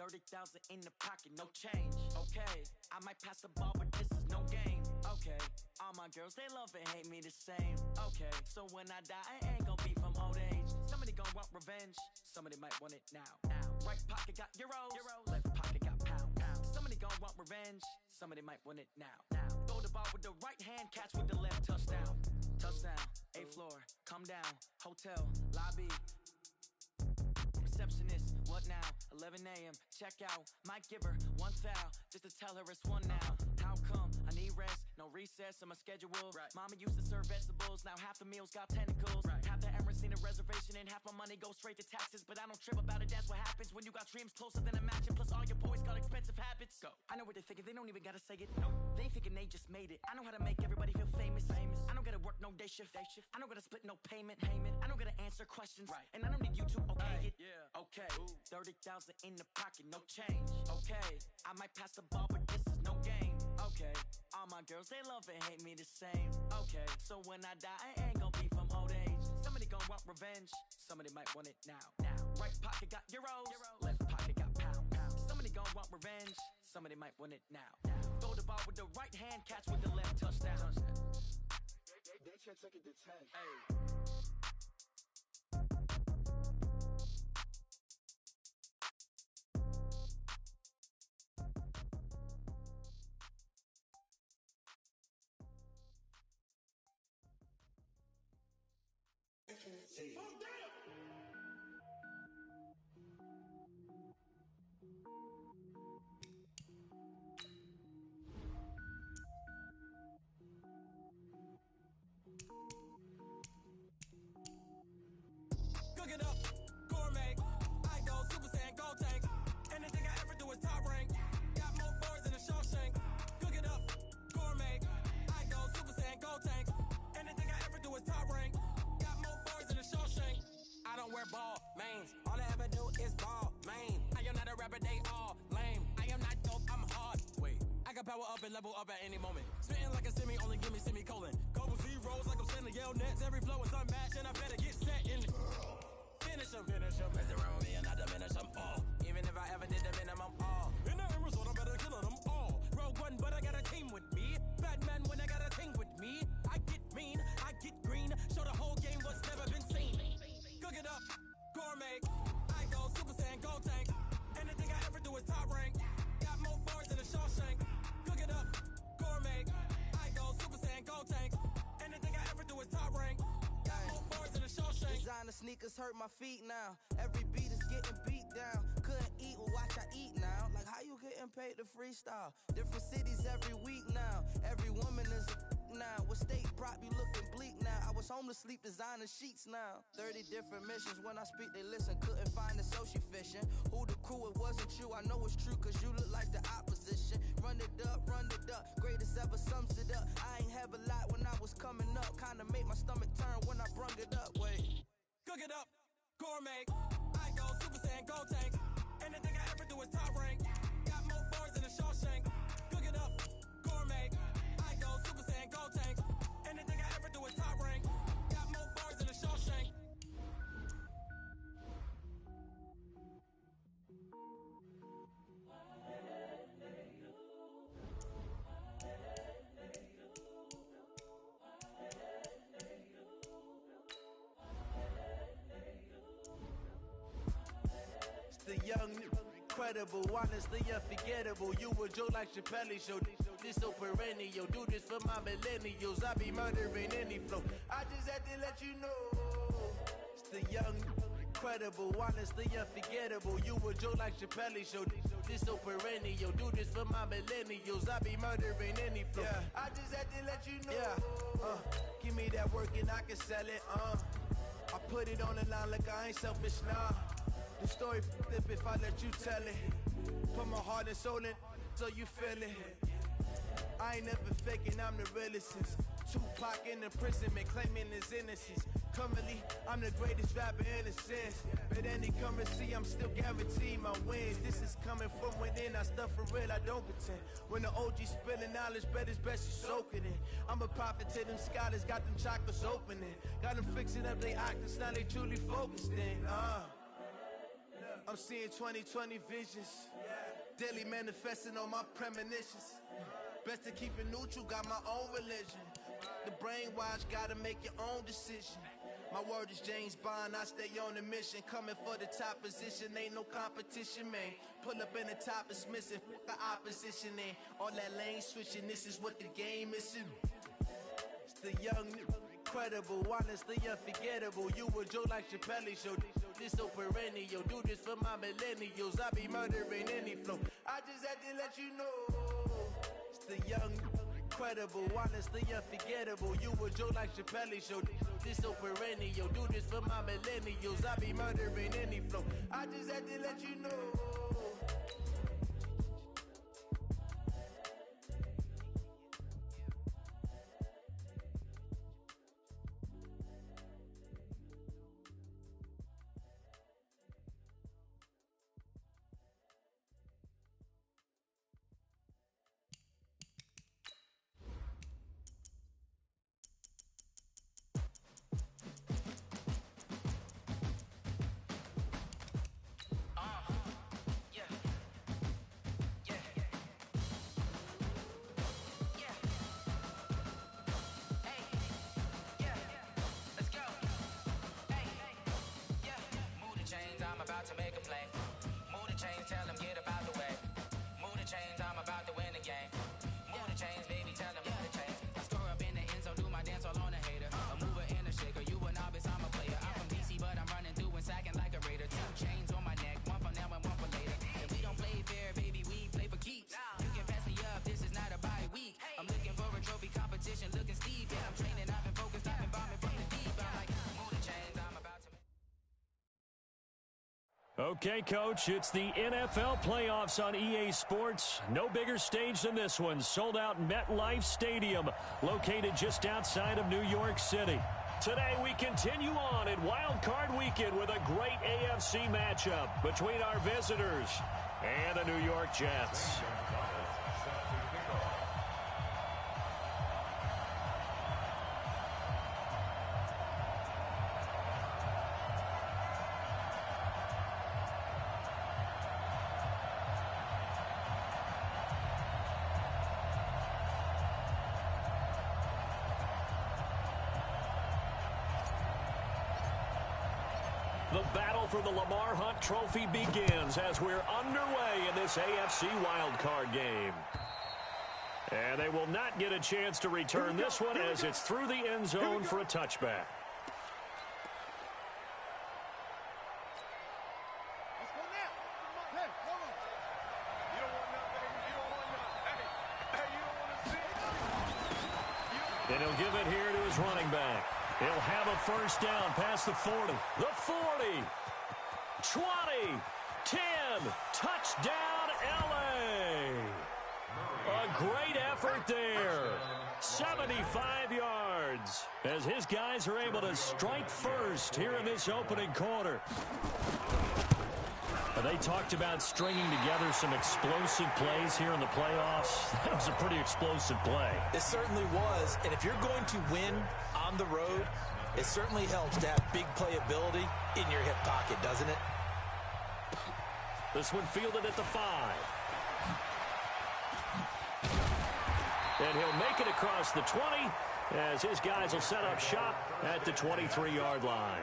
30,000 in the pocket, no change. Okay, I might pass the ball, but this is no game. Okay, all my girls, they love and hate me the same. Okay, so when I die, I ain't gon' be from old age. Somebody gon' want revenge, somebody might want it now. Right pocket got euros, left pocket got pounds. Somebody gon' want revenge, somebody might want it now. Throw the ball with the right hand, catch with the left, touchdown. Touchdown, 8th floor, come down, hotel, lobby. Receptionist, what now? 11 a.m., check out. Might give her one foul, just to tell her it's one now. How come? I need rest, no recess in my schedule. Right. Mama used to serve vegetables, now half the meals got tentacles. Right. Half the Emirates seen a reservation and half my money goes straight to taxes. But I don't trip about it, that's what happens when you got dreams closer than a match. And plus all your boys got expensive habits. Go. I know what they're thinking, they don't even gotta say it. No, they ain't thinking they just made it. I know how to make everybody feel famous. I don't gotta work no day shift. I don't gotta split no payment. I don't gotta answer questions. Right. And I don't need you to okay it. Yeah. Okay, 30,000 in the pocket, no change. Okay, I might pass the ball, but this is no game. Okay, all my girls, they love and hate me the same. Okay, so when I die, I ain't gon' be from old age. Somebody gon' want revenge, somebody might want it now. Right pocket got euros, left pocket got pounds. Somebody gon' want revenge, somebody might want it now. Throw the ball with the right hand, catch with the left, touchdown. They can't take it to 10. Hey. Oh, damn! Cook it up, gourmet. I go Super Saiyan, gold tank. Anything I ever do is top rank. Got more boys than a Shawshank. Cook it up, gourmet. I go Super Saiyan, gold tank. Anything I ever do is top rank. Got more boys than a Shawshank. I don't wear ball, mains. All I ever do is ball, main. I am not a rapper, they all lame. I am not dope, I'm hard. Wait, I can power up and level up at any moment. Spitting like a semi, only give me semicolon. Couple zeros like I'm sending Yale Nets. Every flow is unmatched and I better get set in. Finish them. Mess around with me and I diminish them all. Even if I ever did the minimum all. In the result, I'm better killing them all. Rogue One, but I got a team with me. Batman when I got a team with me. I get mean, I get green. Show the whole game what's never been seen. Cook it up, gourmet. I go Super Saiyan, gold tank. Anything I ever do is top rank. Got more bars than a Shawshank. Cook it up, gourmet. I go Super Saiyan, gold tank. Anything I ever do is top rank. Got more bars than a Shawshank. Designer sneakers hurt my feet now. Every beat is getting beat down. Couldn't eat, well watch I eat now. Like how you getting paid to freestyle? Different cities every week now. Every woman is a now. What state prop you looking bleak now? I was home to sleep designer sheets now. 30 different missions. When I speak they listen. Couldn't find the social fishing. Who the crew? It wasn't you. I know it's true cause you look like the opposition. Run it up. Greatest ever sums it up. I ain't have a lot when I was coming up. Kinda made my stomach turn when I brung it up. Wait. Cook it up, gourmet. I go Super Saiyan, gold tank. Anything I ever do is top rank. Got more bars than a Shawshank. Cook it up, gourmet. I go Super Saiyan, gold tank. Anything I ever do is top rank. Got more bars than a Shawshank. The young, incredible, honestly unforgettable. You a joke like Chappelle Show. This so perennial. Do this for my millennials. I be murdering any flow. I just had to let you know. It's the young, incredible, honestly unforgettable. You a joke like Chappelle Show. This so perennial. Do this for my millennials. I be murdering any flow. Yeah. I just had to let you know. Yeah. Give me that work and I can sell it. I put it on the line like I ain't selfish, nah. The story flip if I let you tell it. Put my heart and soul in so you feel it. I ain't never faking, I'm the realest since Tupac in imprisonment, claiming his innocence. Currently, I'm the greatest rapper in a sense. But any currency, I'm still guaranteed my wins. This is coming from within, I stuff for real, I don't pretend. When the OG spilling knowledge, bet it's best you soak it in. I'm a prophet to them scholars, got them chakras opening. Got them fixing up they octaves, now they truly focused in. I'm seeing 20/20 visions. Daily manifesting on my premonitions. Best to keep it neutral, got my own religion. The brainwash, gotta make your own decision. My word is James Bond, I stay on a mission. Coming for the top position, ain't no competition, man. Pull up in the top, it's missing, the opposition in. All that lane switching, this is what the game is. It's the young, incredible, honestly unforgettable. You a joke like Chappelle Show. This so perennial, do this for my millennials. I be murdering any flow. I just had to let you know. It's the young, incredible, honestly unforgettable. You a joke like Chappelle Show. This so perennial, do this for my millennials. I be murdering any flow. I just had to let you know. Okay, Coach, it's the NFL playoffs on EA Sports. No bigger stage than this one. Sold out MetLife Stadium, located just outside of New York City. Today, we continue on in Wild Card Weekend with a great AFC matchup between our visitors and the New York Jets. The battle for the Lamar Hunt Trophy begins as we're underway in this AFC wildcard game. And they will not get a chance to return this one as it's through the end zone for a touchback. And he'll give it here to his running back. He'll have a first down past the 40. The 40. 20. 10. Touchdown, L.A. A great effort there. 75 yards as his guys are able to strike first here in this opening quarter. They talked about stringing together some explosive plays here in the playoffs. That was a pretty explosive play. It certainly was. And if you're going to win on the road, it certainly helps to have big playability in your hip pocket, doesn't it? This one fielded at the 5. And he'll make it across the 20 as his guys will set up shop at the 23-yard line.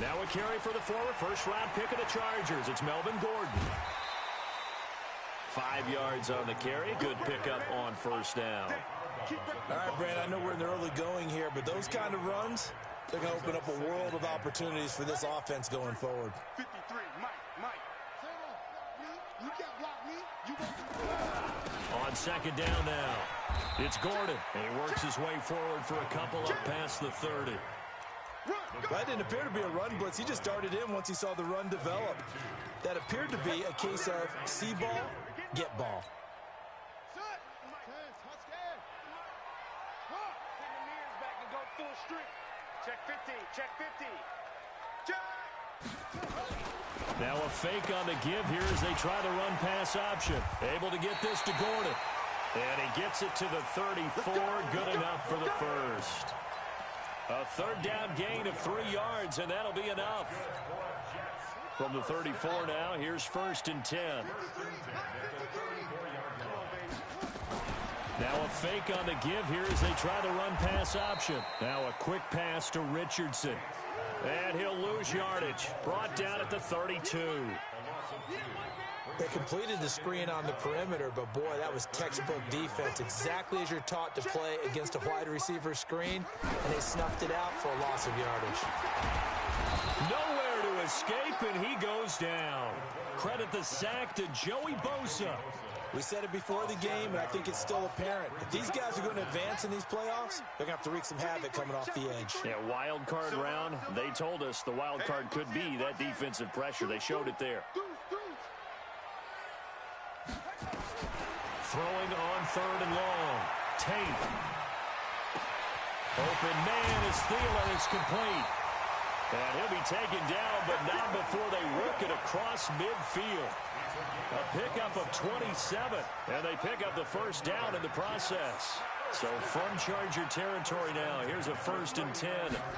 Now a carry for the former first-round pick of the Chargers. It's Melvin Gordon. 5 yards on the carry. Good pickup on first down. All right, Brandon, I know we're in the early going here, but those kind of runs, they're going to open up a world of opportunities for this offense going forward. 53, Mike. You can't block me. On second down now, it's Gordon, and he works his way forward for a couple up past the 30. That didn't appear to be a run blitz. He just darted in once he saw the run develop. That appeared to be a case of see ball, get ball. Check 50. Now a fake on the give here as they try the run-pass option. Able to get this to Gordon. And he gets it to the 34. Good enough for the first. A third down gain of 3 yards, and that'll be enough. From the 34 now, here's 1st and 10. Now a fake on the give here as they try the run-pass option. Now a quick pass to Richardson. And he'll lose yardage. Brought down at the 32. They completed the screen on the perimeter, but boy, that was textbook defense. Exactly as you're taught to play against a wide receiver screen, and they snuffed it out for a loss of yardage. Nowhere to escape, and he goes down. Credit the sack to Joey Bosa. We said it before the game, and I think it's still apparent. If these guys are going to advance in these playoffs, they're going to have to wreak some havoc coming off the edge. Yeah, wild card round. They told us the wild card could be that defensive pressure. They showed it there. Throwing on 3rd and long. Tate. Open man is Thielen. It's complete. And he'll be taken down, but not before they work it across midfield. A pickup of 27, and they pick up the first down in the process. So from Charger territory now, here's a 1st and 10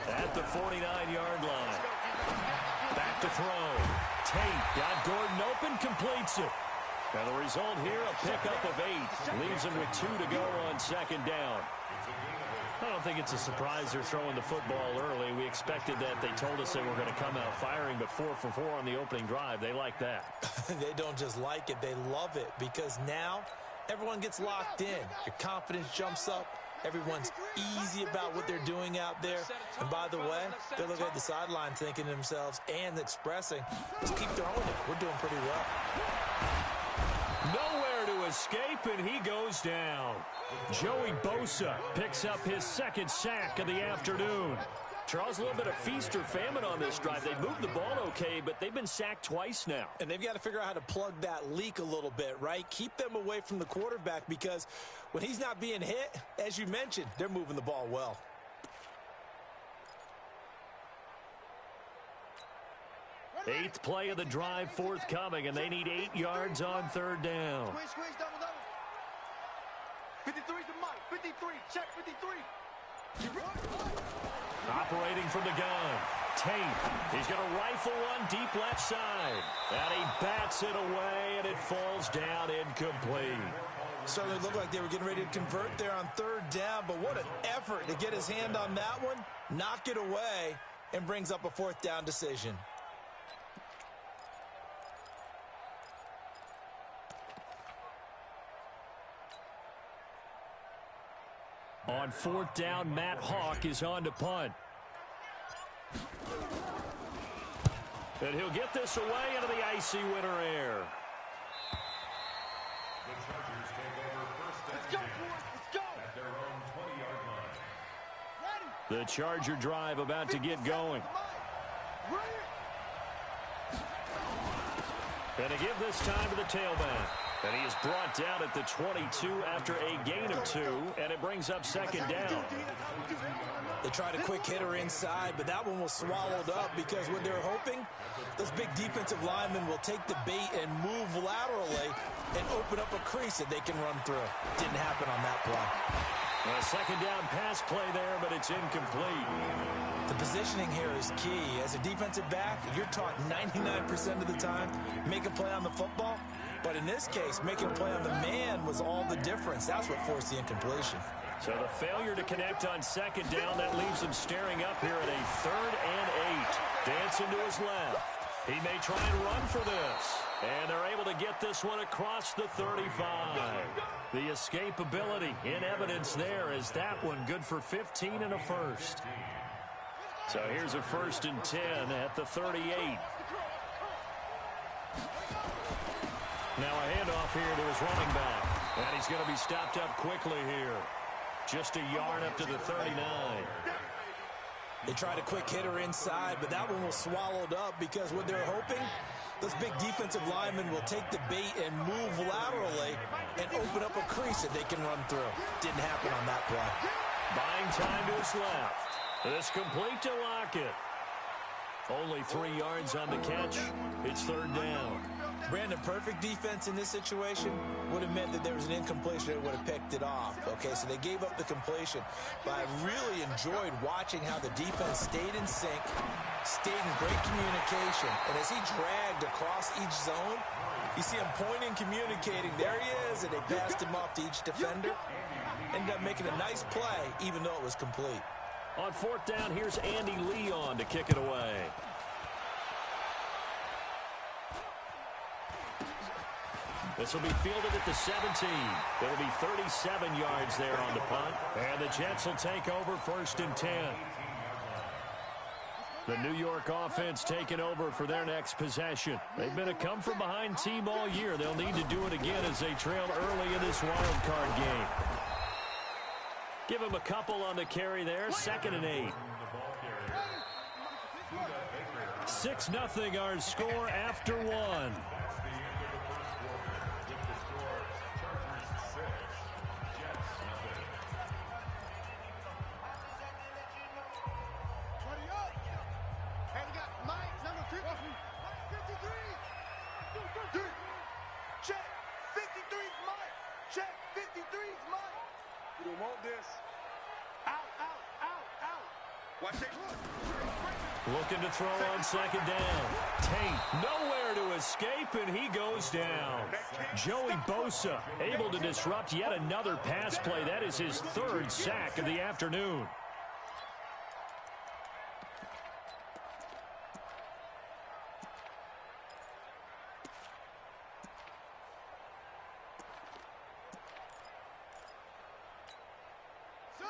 at the 49-yard line. Back to throw. Tate got Gordon open, completes it. And the result here, a pickup of 8. Leaves him with 2 to go on 2nd down. I don't think it's a surprise they're throwing the football early. We expected that. They told us they were going to come out firing, but 4 for 4 on the opening drive. They like that. They don't just like it, they love it, because now everyone gets locked in. Your confidence jumps up. Everyone's easy about what they're doing out there. And by the way, they look at the sideline thinking to themselves and expressing, let's keep throwing it. We're doing pretty well. Nowhere to escape, and he goes down. Joey Bosa picks up his 2nd sack of the afternoon. Charles, a little bit of feast or famine on this drive. They moved the ball okay, but they've been sacked twice now. And they've got to figure out how to plug that leak a little bit, right? Keep them away from the quarterback, because when he's not being hit, as you mentioned, they're moving the ball well. Eighth play of the drive forthcoming, and they need 8 yards on 3rd down. Squeeze, double. 53 to Mike. 53. Check 53. Operating from the gun. Tate. He's going to rifle one deep left side. And he bats it away, and it falls down incomplete. Certainly looked like they were getting ready to convert there on 3rd down, but what an effort to get his hand on that one, knock it away, and brings up a 4th down decision. On 4th down, Matt Hawk is on to punt. And he'll get this away into the icy winter air. The Chargers take over 1st and 10 at their own 20-yard line. The Charger drive about to get going. And to give this time to the tailback. And he is brought down at the 22 after a gain of 2, and it brings up 2nd down. They tried a quick hitter inside, but that one was swallowed up because what they're hoping, those big defensive linemen will take the bait and move laterally and open up a crease that they can run through. Didn't happen on that play. A 2nd down pass play there, but it's incomplete. The positioning here is key. As a defensive back, you're taught 99% of the time, make a play on the football. But in this case, making a play on the man was all the difference. That's what forced the incompletion. So the failure to connect on 2nd down, that leaves him staring up here at a 3rd and 8. Dancing to his left. He may try and run for this. And they're able to get this one across the 35. The escapability in evidence there is that one good for 15 and a first. So here's a 1st and 10 at the 38. Now a handoff here to his running back. And he's going to be stopped up quickly here. Just a yard up to the 39. They tried a quick hitter inside, but that one was swallowed up because what they're hoping, those big defensive linemen will take the bait and move laterally and open up a crease that they can run through. Didn't happen on that play. Buying time to his left. This complete to Lockett. Only 3 yards on the catch. It's third down. Brandon, perfect defense in this situation would have meant that there was an incompletion that would have picked it off. Okay, so they gave up the completion. But I really enjoyed watching how the defense stayed in sync, stayed in great communication. And as he dragged across each zone, you see him pointing, communicating. There he is, and they passed him off to each defender. Ended up making a nice play, even though it was complete. On fourth down, here's Andy Leon to kick it away. This will be fielded at the 17. It'll be 37 yards there on the punt. And the Jets will take over first and 10. The New York offense taking over for their next possession. They've been a come-from-behind team all year. They'll need to do it again as they trail early in this wild card game. Give him a couple on the carry there. 2nd and 8. 6-0 our score after 1. Looking to throw on 2nd down. Tate nowhere to escape, and he goes down. Joey Bosa able to disrupt yet another pass play. That is his 3rd sack of the afternoon.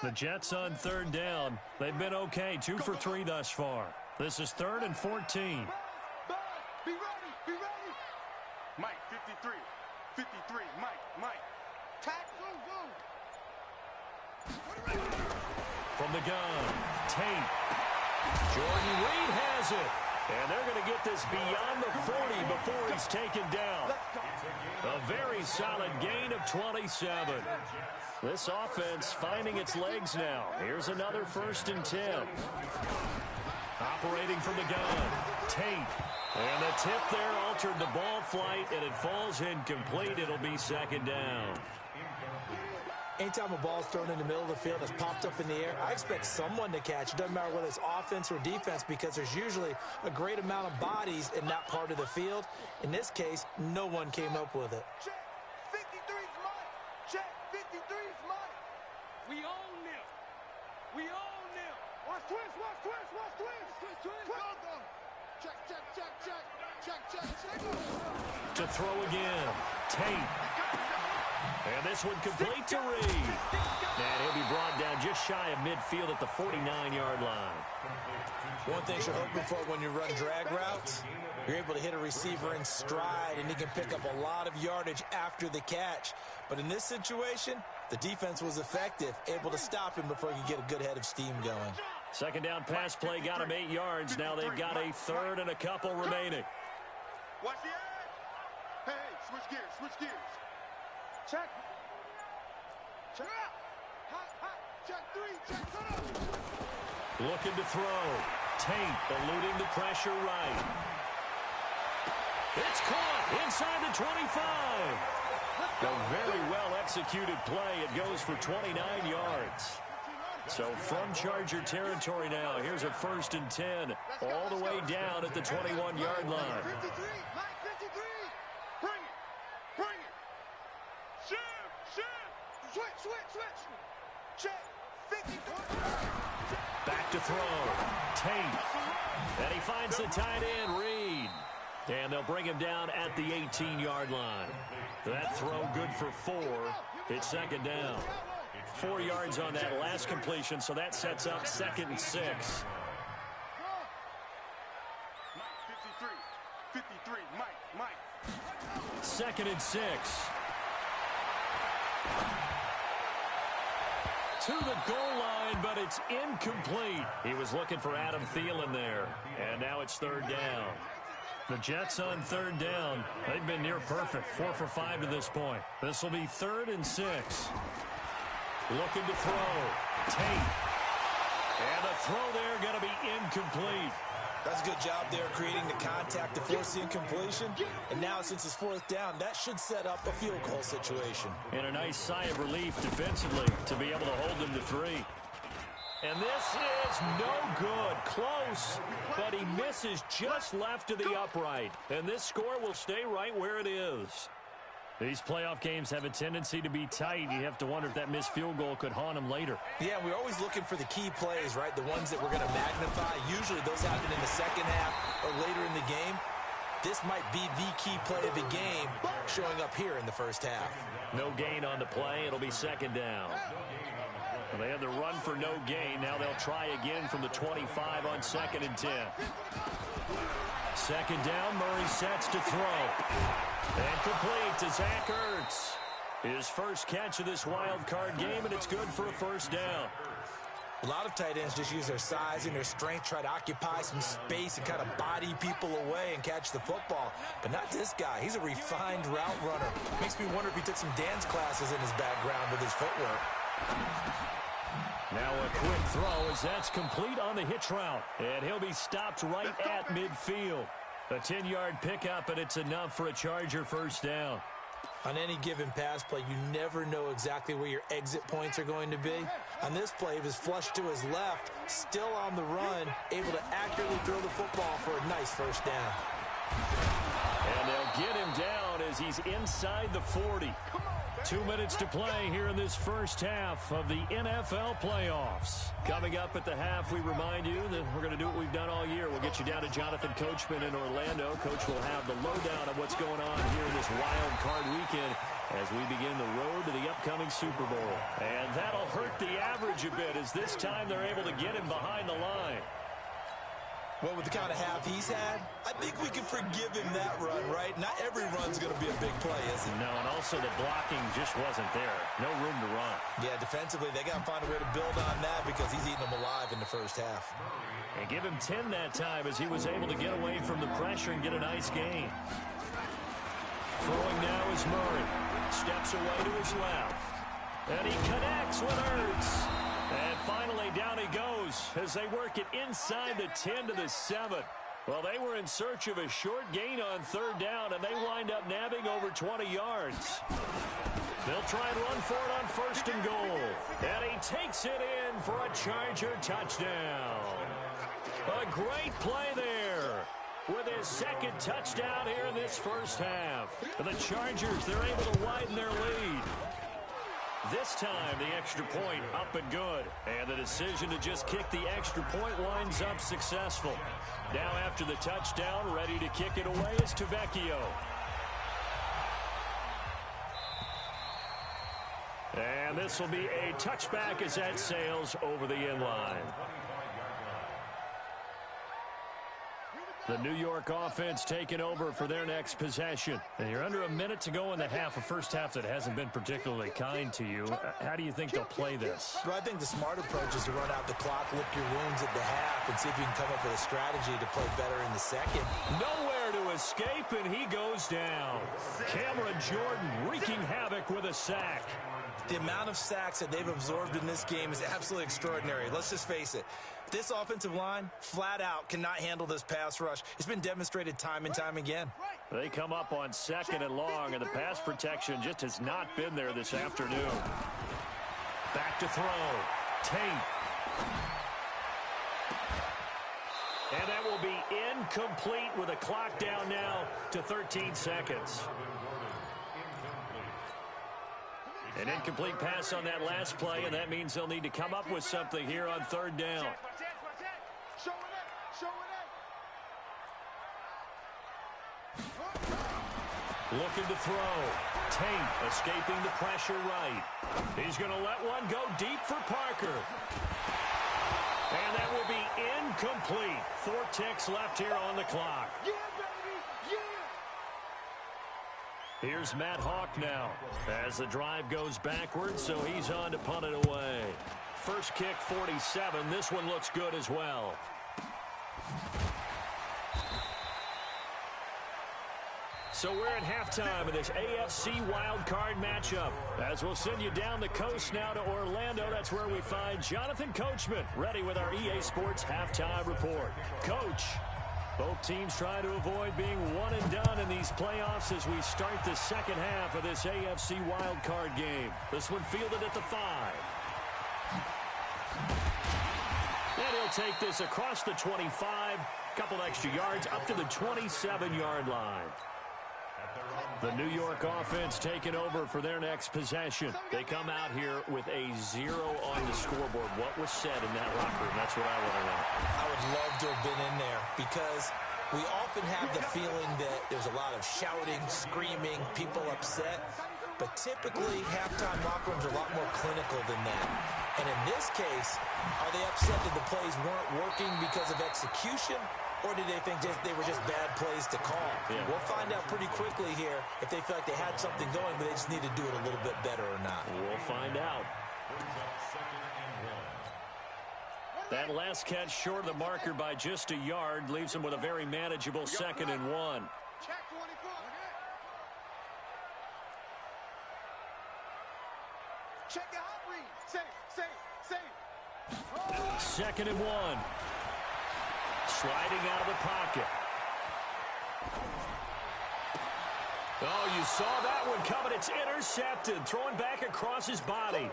The Jets on 3rd down. They've been okay, 2 for 3 thus far. This is 3rd and 14. Be ready, be ready. Mike, 53, 53, Mike. Tack, go. From the gun, Tate. Jordan Reed has it. And they're going to get this beyond the 40 before he's taken down. A very solid gain of 27. This offense finding its legs now. Here's another 1st and 10. Operating from the gun, Tate. And the tip there altered the ball flight, and it falls incomplete. It'll be 2nd down. Anytime a ball's thrown in the middle of the field that's popped up in the air, I expect someone to catch. It doesn't matter whether it's offense or defense, because there's usually a great amount of bodies in that part of the field. In this case, no one came up with it. Check, 53's mine. Check, 53's mine. We own them. We own them. Watch twist. Go. Check. To throw again, Tate. And this one complete to Reed. And he'll be brought down just shy of midfield at the 49-yard line. One thing you're hoping for when you run drag routes, you're able to hit a receiver in stride, and he can pick up a lot of yardage after the catch. But in this situation, the defense was effective, able to stop him before he could get a good head of steam going. 2nd down pass play got him 8 yards. Now they've got a 3rd and a couple remaining. Watch the edge. Hey, switch gears. Check. Check 3, check. Looking to throw. Tate eluding the pressure right. It's caught inside the 25. A very well executed play. It goes for 29 yards. So from Charger territory now, here's a 1st and 10 all the way down at the 21-yard line. 53, Mike 53. Bring it. Shift. Switch. Check. 53. Back to throw. Tate. And he finds the tight end, Reed. And they'll bring him down at the 18-yard line. That throw good for 4. It's 2nd down. 4 yards on that last completion, so that sets up 2nd and 6. Mike, 53, Mike. 2nd and 6. To the goal line, but it's incomplete. He was looking for Adam Thielen there, and now it's 3rd down. The Jets on 3rd down. They've been near perfect, 4 for 5 to this point. This will be 3rd and 6. Looking to throw. Tate. And the throw there going to be incomplete. That's a good job there creating the contact to force the incompletion. And now since it's fourth down, that should set up a field goal situation. And a nice sigh of relief defensively to be able to hold them to 3. And this is no good. Close, but he misses just left to the upright. And this score will stay right where it is. These playoff games have a tendency to be tight. You have to wonder if that missed field goal could haunt them later. Yeah, we're always looking for the key plays, right? The ones that we're going to magnify. Usually those happen in the second half or later in the game. This might be the key play of the game showing up here in the first half. No gain on the play. It'll be second down. Well, they had the run for no gain. Now they'll try again from the 25 on 2nd and 10. Second down, Murray sets to throw. And complete to Zach Ertz. His first catch of this wild card game, and it's good for a first down. A lot of tight ends just use their size and their strength, try to occupy some space and kind of body people away and catch the football. But not this guy. He's a refined route runner. Makes me wonder if he took some dance classes in his background with his footwork. Now a quick throw as that's complete on the hitch route. And he'll be stopped right at midfield. A 10-yard pickup, and it's enough for a Charger first down. On any given pass play, you never know exactly where your exit points are going to be. On this play, he was flushed to his left, still on the run, able to accurately throw the football for a nice first down. And they'll get him down as he's inside the 40. 2 minutes to play here in this first half of the NFL playoffs. Coming up at the half, we remind you that we're going to do what we've done all year. We'll get you down to Jonathan Coachman in Orlando. Coach will have the lowdown of what's going on here in this wild card weekend as we begin the road to the upcoming Super Bowl. And that'll hurt the average a bit as this time they're able to get him behind the line. Well, with the kind of half he's had, I think we can forgive him that run, right? Not every run's going to be a big play, is it? No, and also the blocking just wasn't there. No room to run. Yeah, defensively, they got to find a way to build on that because he's eating them alive in the first half. And give him 10 that time as he was able to get away from the pressure and get a nice gain. Throwing now is Murray. Steps away to his left. And he connects with Ertz. And finally, down he goes as they work it inside the 10 to the 7. Well, they were in search of a short gain on third down, and they wind up nabbing over 20 yards. They'll try and run for it on first and goal. And he takes it in for a Charger touchdown. A great play there with his second touchdown here in this first half. And the Chargers, they're able to widen their lead. This time, the extra point up and good. And the decision to just kick the extra point winds up successful. Now after the touchdown, ready to kick it away is Tavecchio. And this will be a touchback as that sails over the inline. The New York offense taking over for their next possession. And you're under a minute to go in the half, a first half that hasn't been particularly kind to you. How do you think they'll play this? Well, I think the smart approach is to run out the clock, lick your wounds at the half, and see if you can come up with a strategy to play better in the second. Nowhere to escape, and he goes down. Cameron Jordan wreaking havoc with a sack. The amount of sacks that they've absorbed in this game is absolutely extraordinary. Let's just face it. This offensive line, flat out, cannot handle this pass rush. It's been demonstrated time and time again. They come up on second and long, and the pass protection just has not been there this afternoon. Back to throw. Tate. And that will be incomplete with a clock down now to 13 seconds. An incomplete pass on that last play, and that means they'll need to come up with something here on third down. Looking to throw. Tate escaping the pressure right. He's going to let one go deep for Parker. And that will be incomplete. 4 ticks left here on the clock. Here's Matt Hawk now as the drive goes backwards, so he's on to punt it away. First kick, 47. This one looks good as well. So we're at halftime of this AFC wildcard matchup. As we'll send you down the coast now to Orlando, that's where we find Jonathan Coachman, ready with our EA Sports halftime report. Coach, both teams try to avoid being one and done in these playoffs as we start the second half of this AFC wildcard game. This one fielded at the 5. And he'll take this across the 25, couple extra yards, up to the 27-yard line. The New York offense taking over for their next possession. They come out here with a 0 on the scoreboard. What was said in that locker room? That's what I want to know. I would love to have been in there because we often have the feeling that there's a lot of shouting, screaming, people upset. But typically, halftime locker rooms are a lot more clinical than that. And in this case, are they upset that the plays weren't working because of execution? Or did they think they were just bad plays to call? Yeah. We'll find out pretty quickly here if they feel like they had something going, but they just need to do it a little bit better or not. We'll find out. That last catch short of the marker by just a yard leaves them with a very manageable 2nd and 1. Check 24. Check your hot read. Safe. 2nd and 1. Sliding out of the pocket. Oh, you saw that one coming. It's intercepted. Throwing back across his body.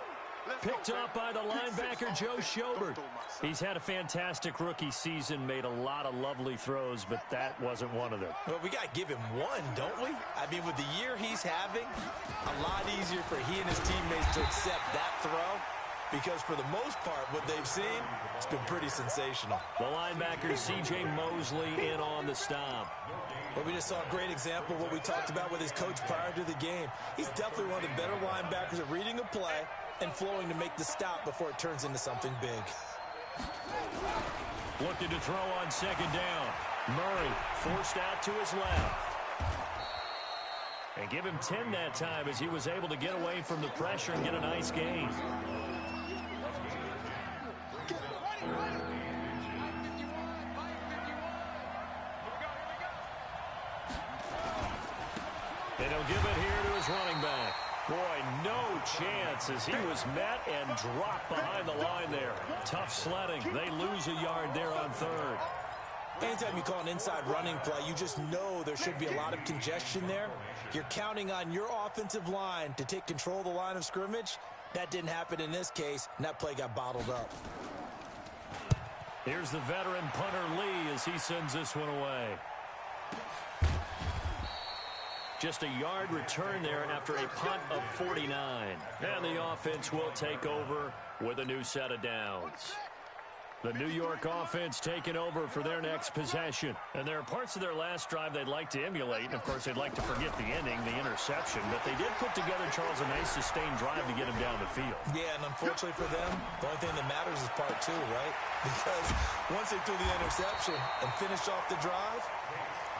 Picked up by the linebacker, Joe Schobert. He's had a fantastic rookie season, made a lot of lovely throws, but that wasn't one of them. Well, we got to give him one, don't we? I mean, with the year he's having, a lot easier for he and his teammates to accept that throw. Because for the most part, what they've seen, it's been pretty sensational. The linebacker, C.J. Mosley, in on the stop. Well, we just saw a great example of what we talked about with his coach prior to the game. He's definitely one of the better linebackers at reading a play and flowing to make the stop before it turns into something big. Looking to throw on 2nd down. Murray forced out to his left. And give him 10 that time as he was able to get away from the pressure and get a nice gain. And he'll give it here to his running back. Boy, no chance as he was met and dropped behind the line there. Tough sledding. They lose a yard there on 3rd. Anytime you call an inside running play, you just know there should be a lot of congestion there. You're counting on your offensive line to take control of the line of scrimmage. That didn't happen in this case, and that play got bottled up. Here's the veteran punter Lee as he sends this one away. Just a yard return there after a punt of 49. And the offense will take over with a new set of downs. The New York offense taking over for their next possession. And there are parts of their last drive they'd like to emulate. And, of course, they'd like to forget the ending, the interception. But they did put together, Charles, a nice sustained drive to get him down the field. Yeah, and unfortunately for them, the only thing that matters is part 2, right? Because once they threw the interception and finished off the drive,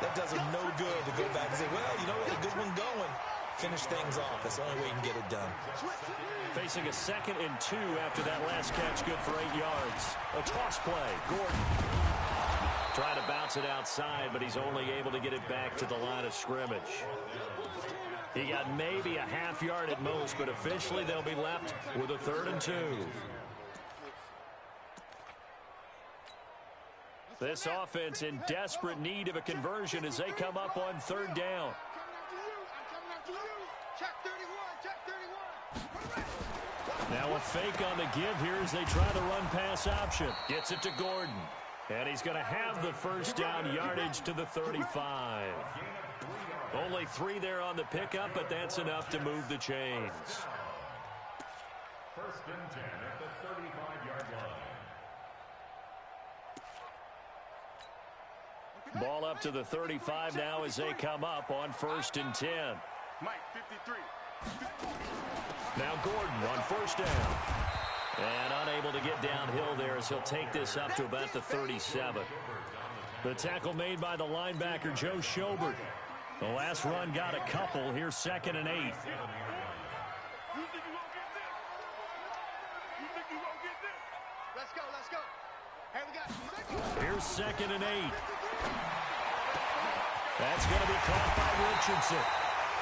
that does them no good to go back and say, well, you know what, a good one going. Finish things off. That's the only way you can get it done. Facing a 2nd and 2 after that last catch, good for 8 yards. A toss play. Gordon trying to bounce it outside, but he's only able to get it back to the line of scrimmage. He got maybe a half yard at most, but officially they'll be left with a 3rd and 2. This offense in desperate need of a conversion as they come up on 3rd down. Now a fake on the give here as they try the run-pass option. Gets it to Gordon. And he's going to have the first down, yardage to the 35. Only 3 there on the pickup, but that's enough to move the chains. 1st and 10 at the 35-yard line. Ball up to the 35 now as they come up on 1st and 10. Mike, 53. Now Gordon on 1st down. And unable to get downhill there as he'll take this up to about the 37. The tackle made by the linebacker, Joe Schobert. The last run got a couple. Here's 2nd and 8. Let's go. Hey, we got Here's 2nd and 8. That's going to be caught by Richardson.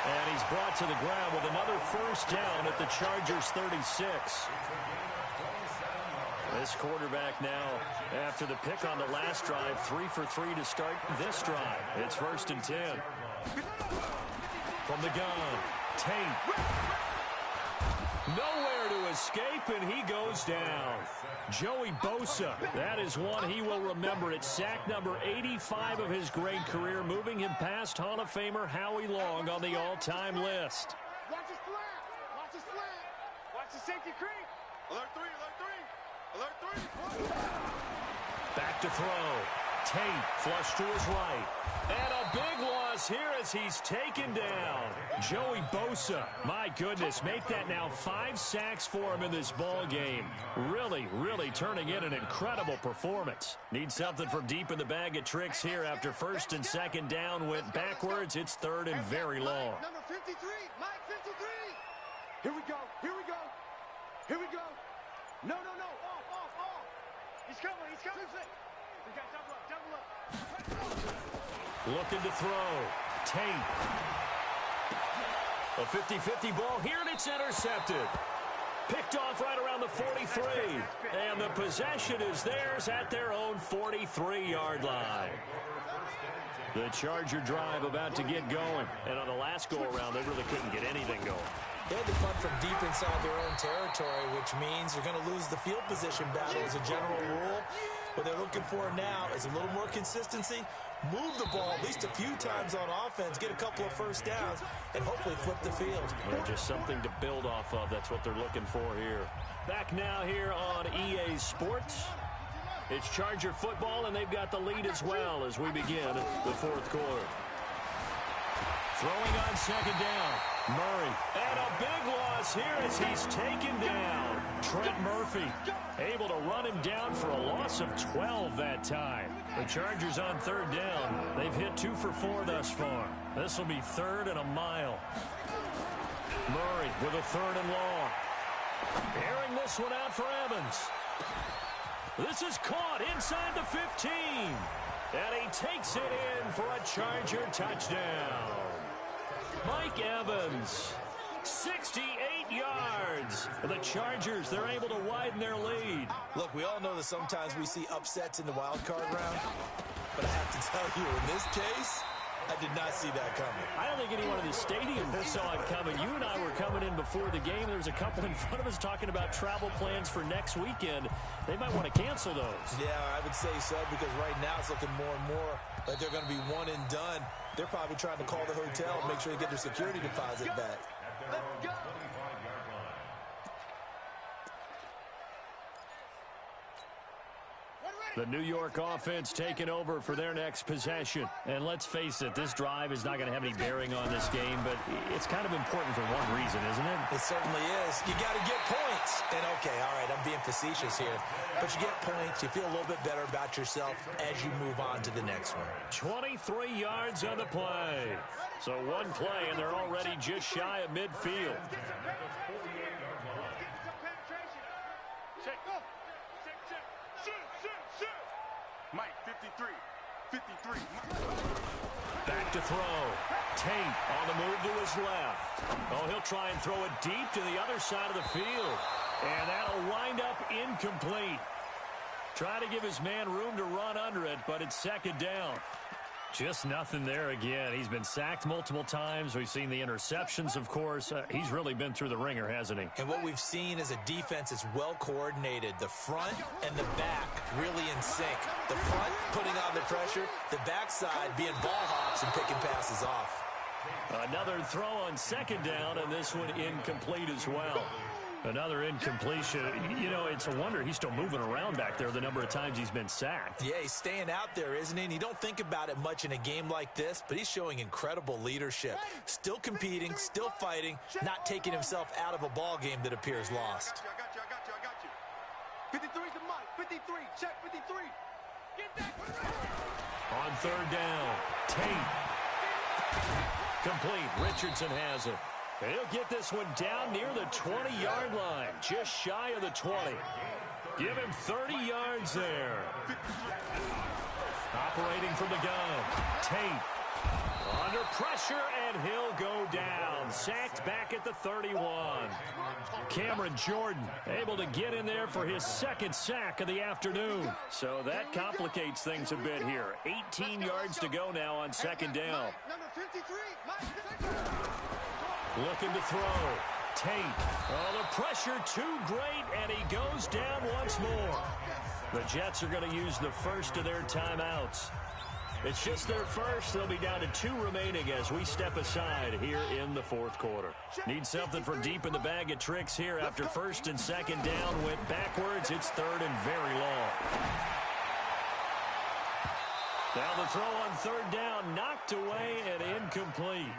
And he's brought to the ground with another first down at the Chargers' 36. This quarterback now, after the pick on the last drive, 3 for 3 to start this drive. It's 1st and 10. From the gun, Tate. Nowhere to escape, and he goes down. Joey Bosa, that is one he will remember. It's sack number 85 of his great career, moving him past Hall of Famer Howie Long on the all-time list. Watch the slant. Watch the slant. Watch the safety creep. Alert 3, alert 3. Alert 3. Back to throw. Tate flush to his right. And a big loss here as he's taken down. Joey Bosa, my goodness, make that now 5 sacks for him in this ball game. Really, really turning in an incredible performance. Need something from deep in the bag of tricks here after 1st and 2nd down went backwards. It's 3rd and very long. Number 53, Mike 53. Here we go. Here we go. Here we go. No. Off. He's coming. We got double up. Looking to throw. Tate. A 50-50 ball here, and it's intercepted. Picked off right around the 43. And the possession is theirs at their own 43-yard line. The Charger drive about to get going. And on the last go-around, they really couldn't get anything going. They had to punt from deep inside their own territory, which means you're going to lose the field position battle as a general rule. What they're looking for now is a little more consistency, move the ball at least a few times on offense, get a couple of first downs, and hopefully flip the field. Well, just something to build off of. That's what they're looking for here. Back now here on EA Sports. It's Charger football, and they've got the lead as well as we begin the 4th quarter. Throwing on 2nd down. Murray. And a big loss here as he's taken down. Trent Murphy able to run him down for a loss of 12 that time. The Chargers on 3rd down. They've hit 2 for 4 thus far. This will be 3rd and a mile. Murray with a 3rd and long. Airing this one out for Evans. This is caught inside the 15. And he takes it in for a Charger touchdown. Mike Evans, 68 yards. The Chargers, they're able to widen their lead. Look, we all know that sometimes we see upsets in the wild card round, but I have to tell you, in this case, I did not see that coming. I don't think anyone in the stadium saw it coming. You and I were coming in before the game. There was a couple in front of us talking about travel plans for next weekend. They might want to cancel those. Yeah, I would say so, because right now it's looking more and more like they're going to be one and done. They're probably trying to call the hotel and make sure they get their security deposit back. Let's go. The New York offense taking over for their next possession. And let's face it, this drive is not going to have any bearing on this game, but it's kind of important for one reason, isn't it? It certainly is. You got to get points. And, okay, all right, I'm being facetious here. But you get points, you feel a little bit better about yourself as you move on to the next one. 23 yards on the play. So one play, and they're already just shy of midfield. Mike, 53. Back to throw. Tate on the move to his left. Oh, he'll try and throw it deep to the other side of the field. And that'll wind up incomplete. Try to give his man room to run under it, but it's 2nd down. Just nothing there again. He's been sacked multiple times. We've seen the interceptions, of course. He's really been through the ringer, hasn't he? And what we've seen is a defense that's well coordinated. The front and the back really in sync. The front putting on the pressure, the backside being ball hawks and picking passes off. Another throw on 2nd down, and this one incomplete as well. Another incompletion. You know, it's a wonder he's still moving around back there the number of times he's been sacked. Yeah, he's staying out there, isn't he? And you don't think about it much in a game like this, but he's showing incredible leadership. Still competing, still fighting, not taking himself out of a ball game that appears lost. I got you. 53's the Mike. 53. Check 53. Get that. On 3rd down, Tate. Complete. Richardson has it. He'll get this one down near the 20-yard line, just shy of the 20. Give him 30 yards there. Operating from the gun, Tate. pressure, and he'll go down. Sacked back at the 31. Cameron Jordan able to get in there for his second sack of the afternoon. So that complicates things a bit here. 18 yards to go now on second down. Looking to throw. Tate. Oh, the pressure too great, and he goes down once more. The Jets are going to use the first of their timeouts. It's just their first. They'll be down to 2 remaining as we step aside here in the fourth quarter. Need something from deep in the bag of tricks here after first and second down went backwards. It's third and very long. Now the throw on third down, knocked away and incomplete.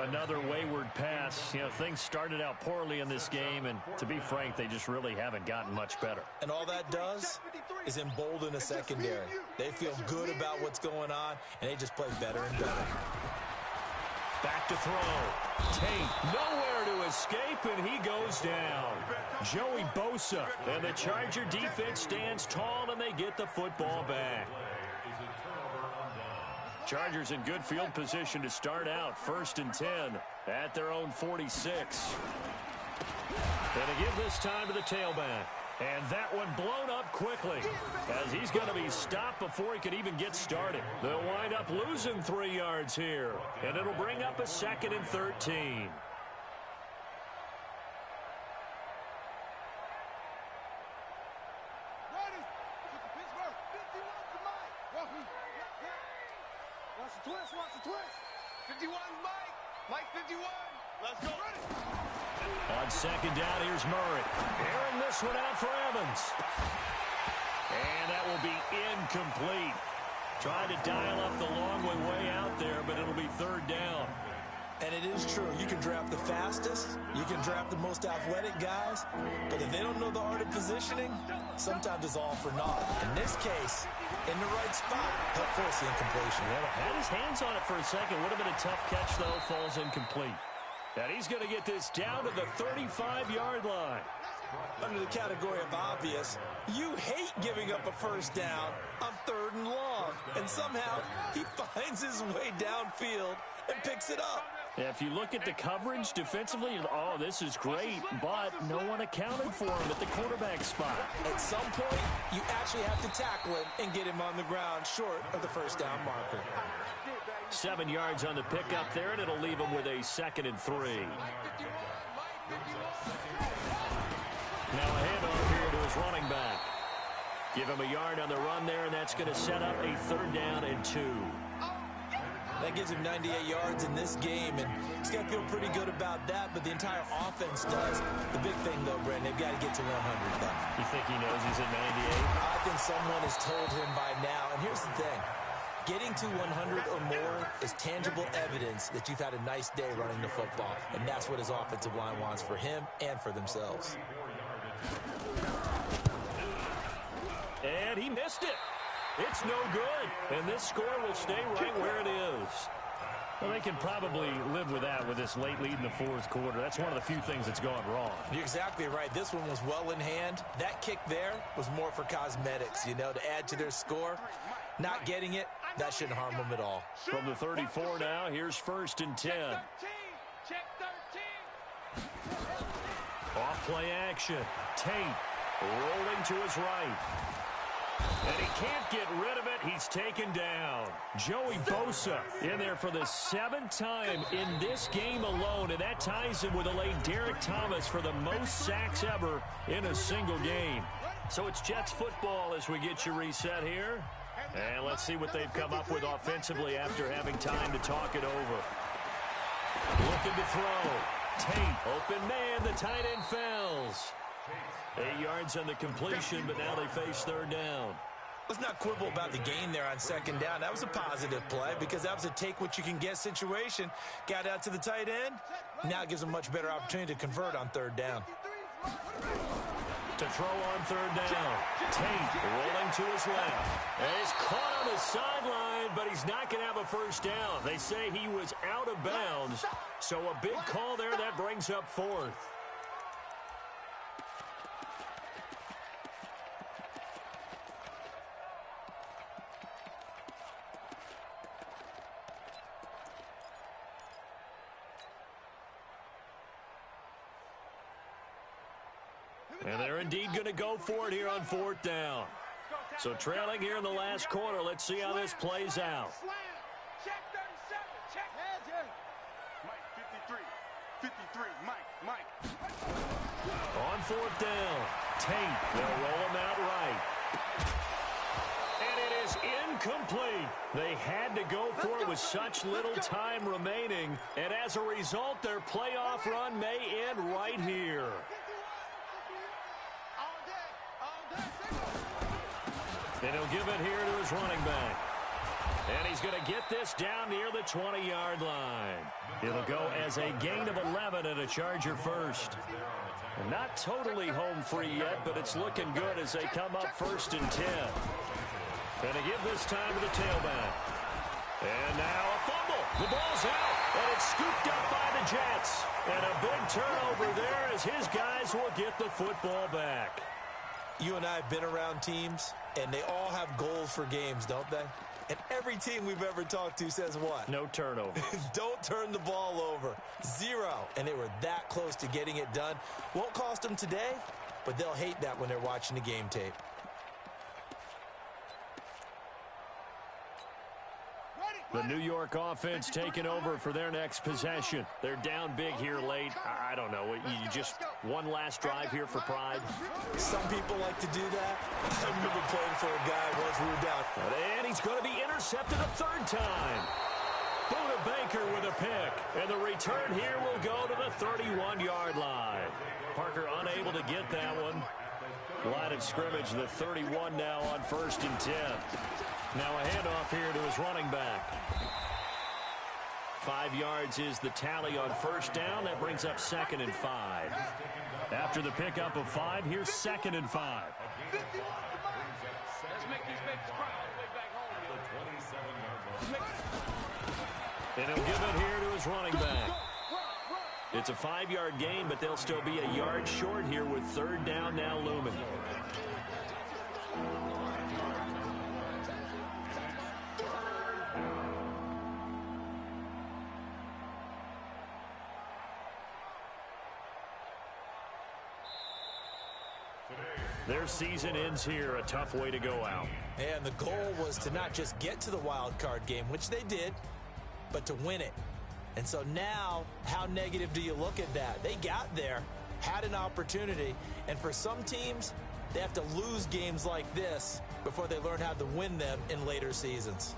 Another wayward pass. You know, things started out poorly in this game, and to be frank, they just really haven't gotten much better. And all that does is embolden a secondary. They feel good about what's going on, and they just play better and better. Back to throw. Tate nowhere to escape, and he goes down. Joey Bosa, and the Charger defense stands tall, and they get the football back. Chargers in good field position to start out. First and 10 at their own 46. And to give this time to the tailback. And that one blown up quickly as he's going to be stopped before he could even get started. They'll wind up losing 3 yards here. And it'll bring up a second and 13. Twist. 51, Mike 51. Let's go. On second down, here's Murray. Airing this one out for Evans. And that will be incomplete. Trying to dial up the long way out there, but it'll be third down. And it is true. You can draft the fastest. You can draft the most athletic guys. But if they don't know the art of positioning, sometimes it's all for naught. In this case, in the right spot, help force the incompletion. Well, had his hands on it for a second. Would have been a tough catch, though. Falls incomplete. And he's going to get this down to the 35-yard line. Under the category of obvious, you hate giving up a first down on third and long. And somehow, he finds his way downfield and picks it up. Yeah, if you look at the coverage defensively, oh, this is great, but no one accounted for him at the quarterback spot. At some point, you actually have to tackle him and get him on the ground short of the first down marker. 7 yards on the pickup there, and it'll leave him with a second and 3. Now a handoff here to his running back. Give him a yard on the run there, and that's going to set up a third down and 2. That gives him 98 yards in this game, and he's got to feel pretty good about that, but the entire offense does. The big thing, though, Brent, they've got to get to 100, though. You think he knows he's at 98? I think someone has told him by now, and here's the thing. Getting to 100 or more is tangible evidence that you've had a nice day running the football, and that's what his offensive line wants for him and for themselves. And he missed it. It's no good, and this score will stay right where it is. Well, they can probably live with that with this late lead in the fourth quarter. That's one of the few things that's gone wrong. You're exactly right. This one was well in hand. That kick there was more for cosmetics, you know, to add to their score. Not getting it, that shouldn't harm them at all. From the 34 now, here's first and 10. Check 13. Off play action. Tate rolling to his right. And he can't get rid of it. He's taken down. Joey Bosa in there for the 7th time in this game alone. And that ties him with the late Derek Thomas for the most sacks ever in a single game. So it's Jets football as we get you reset here. And let's see what they've come up with offensively after having time to talk it over. Looking to throw. Tate, open man, the tight end fails. 8 yards on the completion, but now they face third down. Let's not quibble about the gain there on second down. That was a positive play because that was a take-what-you-can-get situation. Got out to the tight end. Now it gives them a much better opportunity to convert on third down. To throw on third down. Tate rolling to his left. And he's caught on the sideline, but he's not going to have a first down. They say he was out of bounds. So a big call there. That brings up fourth. And they're indeed going to go for it here on 4th down. So trailing here in the last quarter. Let's see how this plays out. Check 37. Check. Mike, 53. Mike. On 4th down, Tate. They'll roll him out right. And it is incomplete. They had to go for it with such little time remaining. And as a result, their playoff run may end right here. And he'll give it here to his running back. And he's going to get this down near the 20-yard line. It'll go as a gain of 11 and a Charger first. Not totally home free yet, but it's looking good as they come up 1st and 10. And to give this time to the tailback. And now a fumble. The ball's out, and it's scooped up by the Jets. And a big turnover there as his guys will get the football back. You and I have been around teams, and they all have goals for games, don't they? And every team we've ever talked to says what? No turnover. Don't turn the ball over. 0. And they were that close to getting it done. Won't cost them today, but they'll hate that when they're watching the game tape. The New York offense taking over for their next possession. They're down big here late. I don't know. You just one last drive here for pride. Some people like to do that. I remember playing for a guy once we were down. And he's going to be intercepted a 3rd time. Buda Baker with a pick. And the return here will go to the 31-yard line. Parker unable to get that one. Line of scrimmage, the 31 now on 1st and 10. Now a handoff here to his running back. 5 yards is the tally on 1st down. That brings up 2nd and 5. After the pickup of 5, here's 2nd and 5. Let's make these babies cry all the way back home. And he'll give it here to his running back. It's a 5-yard gain, but they'll still be a yard short here with 3rd down now looming. Their season ends here, a tough way to go out. And the goal was to not just get to the wild card game, which they did, but to win it. And so now, how negative do you look at that? They got there, had an opportunity, and for some teams, they have to lose games like this before they learn how to win them in later seasons.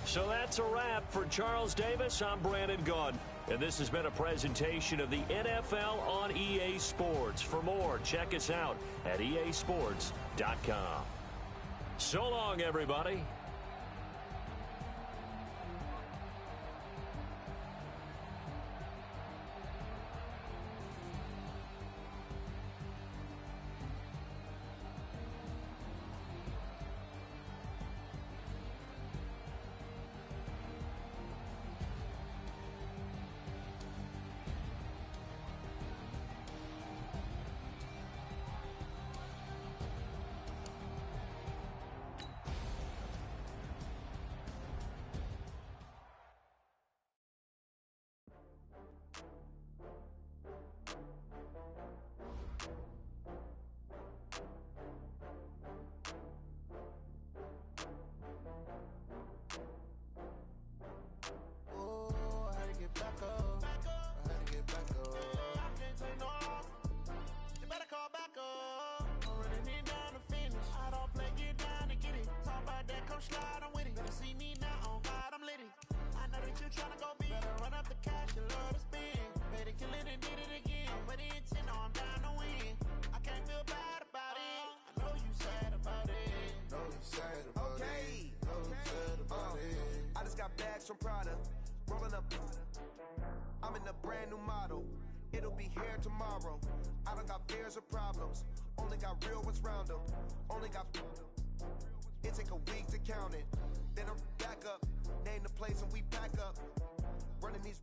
So that's a wrap for Charles Davis. I'm Brandon Gaudin. And this has been a presentation of the NFL on EA Sports. For more, check us out at easports.com. So long, everybody. From Prada, rolling up. I'm in a brand new model. It'll be here tomorrow. I don't got fears or problems. Only got real ones round them. Only got. It take a week to count it. Then I'm back up. Name the place and we pack up. Running these.